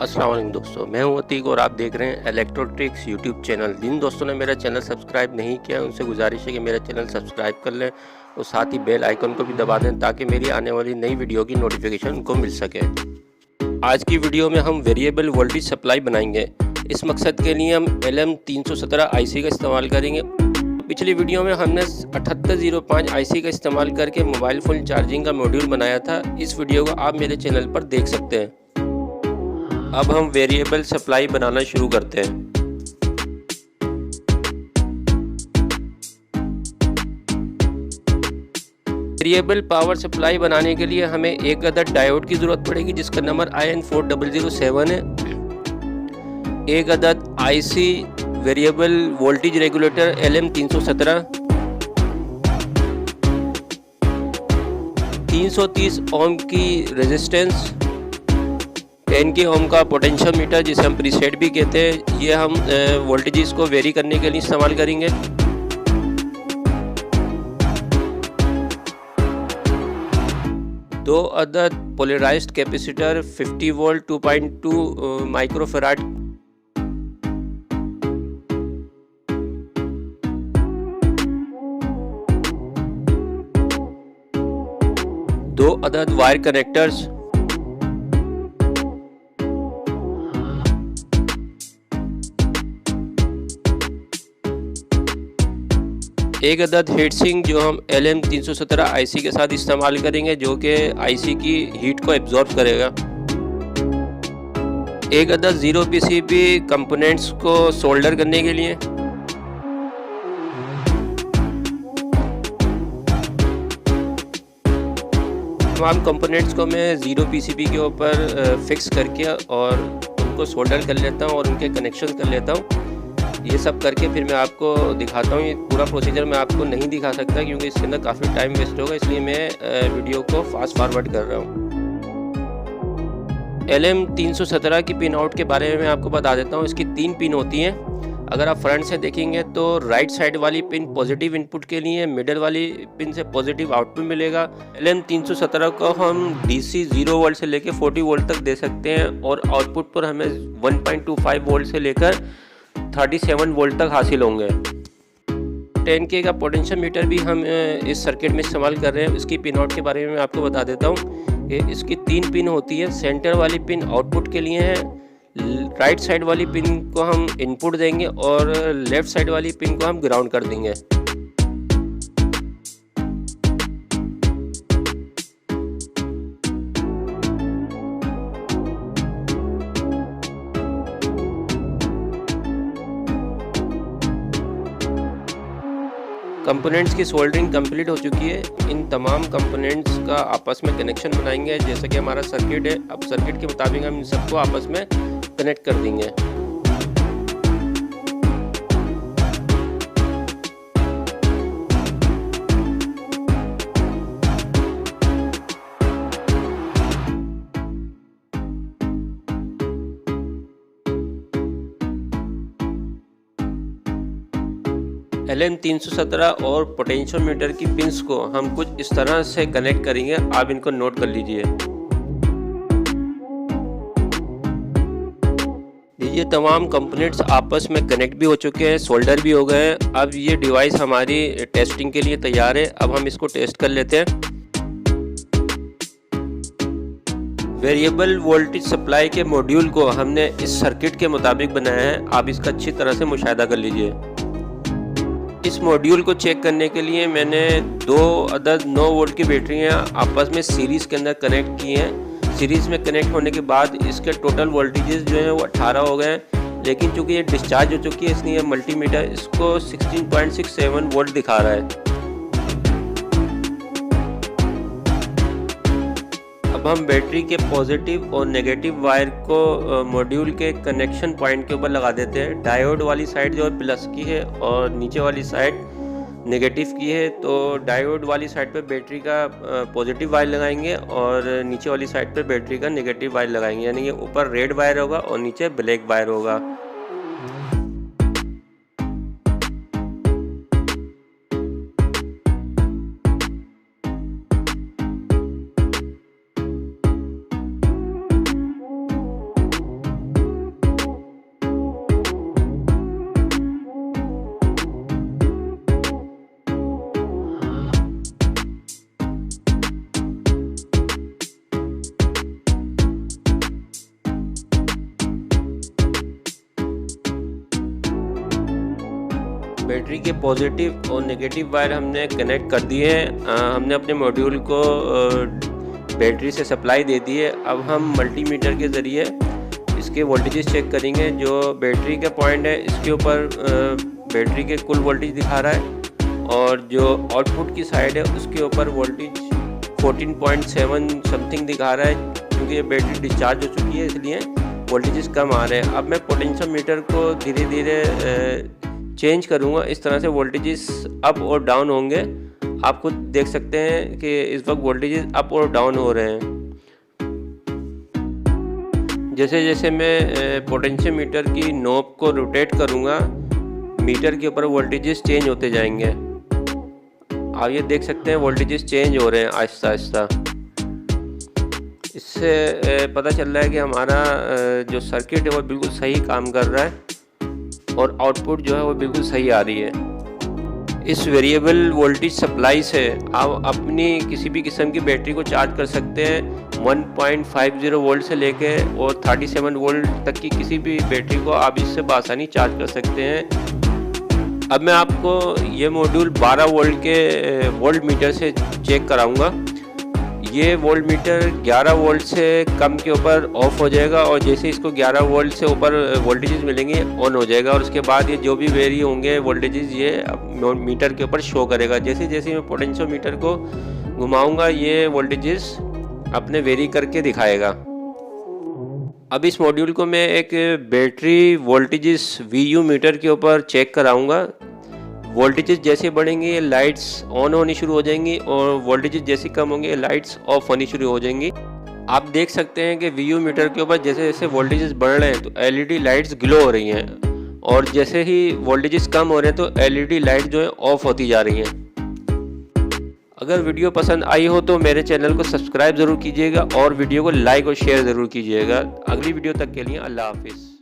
अस्सलाम वालेकुम दोस्तों, मैं हूं अतीक और आप देख रहे हैं इलेक्ट्रोट्रिक्स यूट्यूब चैनल। जिन दोस्तों ने मेरा चैनल सब्सक्राइब नहीं किया उनसे गुजारिश है कि मेरा चैनल सब्सक्राइब कर लें और साथ ही बेल आइकन को भी दबा दें ताकि मेरी आने वाली नई वीडियो की नोटिफिकेशन उनको मिल सके। आज की वीडियो में हम वेरिएबल वोल्टेज सप्लाई बनाएंगे। इस मकसद के लिए हम LM317 IC का इस्तेमाल करेंगे। पिछली वीडियो में हमने 7805 IC का इस्तेमाल करके मोबाइल फ़ोन चार्जिंग का मॉड्यूल बनाया था। इस वीडियो को आप मेरे चैनल पर देख सकते हैं। अब हम वेरिएबल सप्लाई बनाना शुरू करते हैं। वेरिएबल पावर सप्लाई बनाने के लिए हमें एक अदद डायोड की ज़रूरत पड़ेगी जिसका नंबर IN4007 है। एक अदद IC variable voltage regulator LM317, 330 ओम की रेजिस्टेंस, 10 के ओम का पोटेंशियल मीटर जिसे हम प्रीसेट भी कहते हैं। ये हम वोल्टेजेस को वेरी करने के लिए इस्तेमाल करेंगे। दो अदद पोलराइज्ड कैपेसिटर 50 वोल्ट 2.2 माइक्रोफैराड, दो अदद वायर कनेक्टर्स, एक अदद हीट सिंक जो हम LM317 IC के साथ इस्तेमाल करेंगे जो कि IC की हीट को एब्जॉर्ब करेगा। एक अदद 0 PCB कंपोनेंट्स को सोल्डर करने के लिए, तमाम कंपोनेंट्स को मैं 0 PCB के ऊपर फिक्स करके और उनको सोल्डर कर लेता हूँ और उनके कनेक्शन कर लेता हूँ। ये सब करके फिर मैं आपको दिखाता हूँ। ये पूरा प्रोसीजर मैं आपको नहीं दिखा सकता क्योंकि इसके अंदर काफ़ी टाइम वेस्ट होगा, इसलिए मैं वीडियो को फास्ट फॉरवर्ड कर रहा हूँ। LM317 की पिन आउट के बारे में मैं आपको बता देता हूँ। इसकी 3 पिन होती हैं। अगर आप फ्रंट से देखेंगे तो राइट साइड वाली पिन पॉजिटिव इनपुट के लिए, मिडल वाली पिन से पॉजिटिव आउटपुट मिलेगा। LM317 को हम DC 0 वोल्ट से लेकर 40 वोल्ट तक दे सकते हैं और आउटपुट पर हमें 1.25 वोल्ट से लेकर 37 वोल्ट तक हासिल होंगे। 10K का पोटेंशियल मीटर भी हम इस सर्किट में इस्तेमाल कर रहे हैं। इसकी पिन आउट के बारे में मैं आपको बता देता हूँ कि इसकी 3 पिन होती है। सेंटर वाली पिन आउटपुट के लिए है, राइट साइड वाली पिन को हम इनपुट देंगे और लेफ्ट साइड वाली पिन को हम ग्राउंड कर देंगे। कंपोनेंट्स की सोल्डरिंग कंप्लीट हो चुकी है। इन तमाम कंपोनेंट्स का आपस में कनेक्शन बनाएंगे। जैसे कि हमारा सर्किट है, अब सर्किट के मुताबिक हम इन सबको आपस में कनेक्ट कर देंगे। LM317 और पोटेंशियल मीटर की पिंस को हम कुछ इस तरह से कनेक्ट करेंगे। आप इनको नोट कर लीजिए। ये तमाम कंपोनेंट्स आपस में कनेक्ट भी हो चुके हैं, सोल्डर भी हो गए हैं। अब ये डिवाइस हमारी टेस्टिंग के लिए तैयार है। अब हम इसको टेस्ट कर लेते हैं। वेरिएबल वोल्टेज सप्लाई के मॉड्यूल को हमने इस सर्किट के मुताबिक बनाया है। आप इसका अच्छी तरह से मुशाहिदा कर लीजिए। इस मॉड्यूल को चेक करने के लिए मैंने 2 अदद 9 वोल्ट की बैटरियां आपस में सीरीज़ के अंदर कनेक्ट की हैं। सीरीज़ में कनेक्ट होने के बाद इसके टोटल वोल्टेजेस जो हैं वो 18 हो गए हैं, लेकिन चूंकि ये डिस्चार्ज हो चुकी है इसलिए मल्टीमीटर इसको 16.67 वोल्ट दिखा रहा है। अब हम बैटरी के पॉजिटिव और नेगेटिव वायर को मॉड्यूल के कनेक्शन पॉइंट के ऊपर लगा देते हैं। डायोड वाली साइड जो है प्लस की है और नीचे वाली साइड नेगेटिव की है। तो डायोड वाली साइड पे बैटरी का पॉजिटिव वायर लगाएंगे और नीचे वाली साइड पे बैटरी का नेगेटिव वायर लगाएंगे, यानी कि ऊपर रेड वायर होगा और नीचे ब्लैक वायर होगा। बैटरी के पॉजिटिव और नेगेटिव वायर हमने कनेक्ट कर दिए हैं। हमने अपने मॉड्यूल को बैटरी से सप्लाई दे दी है। अब हम मल्टीमीटर के ज़रिए इसके वोल्टेजेस चेक करेंगे। जो बैटरी का पॉइंट है इसके ऊपर बैटरी के कुल वोल्टेज दिखा रहा है, और जो आउटपुट की साइड है उसके ऊपर वोल्टेज 14.7 समथिंग दिखा रहा है। क्योंकि ये बैटरी डिस्चार्ज हो चुकी है इसलिए वोल्टेजेस कम आ रहे हैं। अब मैं पोटेंशियोमीटर को धीरे धीरे चेंज करूँगा। इस तरह से वोल्टेजेस अप और डाउन होंगे। आप खुद देख सकते हैं कि इस वक्त वोल्टेजेस अप और डाउन हो रहे हैं। जैसे जैसे मैं पोटेंशियोमीटर की नॉब को रोटेट करूँगा, मीटर के ऊपर वोल्टेजेस चेंज होते जाएंगे। आप ये देख सकते हैं वोल्टेजेस चेंज हो रहे हैं आहिस्ता आहिस्ता। इससे पता चल रहा है कि हमारा जो सर्किट है वो बिल्कुल सही काम कर रहा है और आउटपुट जो है वो बिल्कुल सही आ रही है। इस वेरिएबल वोल्टेज सप्लाई से आप अपनी किसी भी किस्म की बैटरी को चार्ज कर सकते हैं। 1.50 वोल्ट से लेके और 37 वोल्ट तक की किसी भी बैटरी को आप इससे बआसानी चार्ज कर सकते हैं। अब मैं आपको ये मॉड्यूल 12 वोल्ट के वोल्ट मीटर से चेक कराऊंगा। ये वोल्ट मीटर 11 वोल्ट से कम के ऊपर ऑफ हो जाएगा, और जैसे इसको 11 वोल्ट से ऊपर वोल्टेजेस मिलेंगे ऑन हो जाएगा, और उसके बाद ये जो भी वेरी होंगे वोल्टेजेस ये मीटर के ऊपर शो करेगा। जैसे जैसे मैं पोटेंशियोमीटर को घुमाऊंगा ये वोल्टेजेस अपने वेरी करके दिखाएगा। अब इस मॉड्यूल को मैं एक बैटरी वोल्टेजेस VU मीटर के ऊपर चेक कराऊंगा। वोल्टेजेस जैसे बढ़ेंगे लाइट्स ऑन होनी शुरू हो जाएंगी, और वोल्टेजेस जैसे कम होंगे लाइट्स ऑफ होनी शुरू हो जाएंगी। आप देख सकते हैं कि VU मीटर के ऊपर जैसे जैसे वोल्टेजेस बढ़ रहे हैं तो LED लाइट्स ग्लो हो रही हैं, और जैसे ही वोल्टेजेस कम हो रहे हैं तो LED लाइट जो है ऑफ होती जा रही हैं। अगर वीडियो पसंद आई हो तो मेरे चैनल को सब्सक्राइब ज़रूर कीजिएगा और वीडियो को लाइक और शेयर ज़रूर कीजिएगा। अगली वीडियो तक के लिए अल्लाह हाफिज़।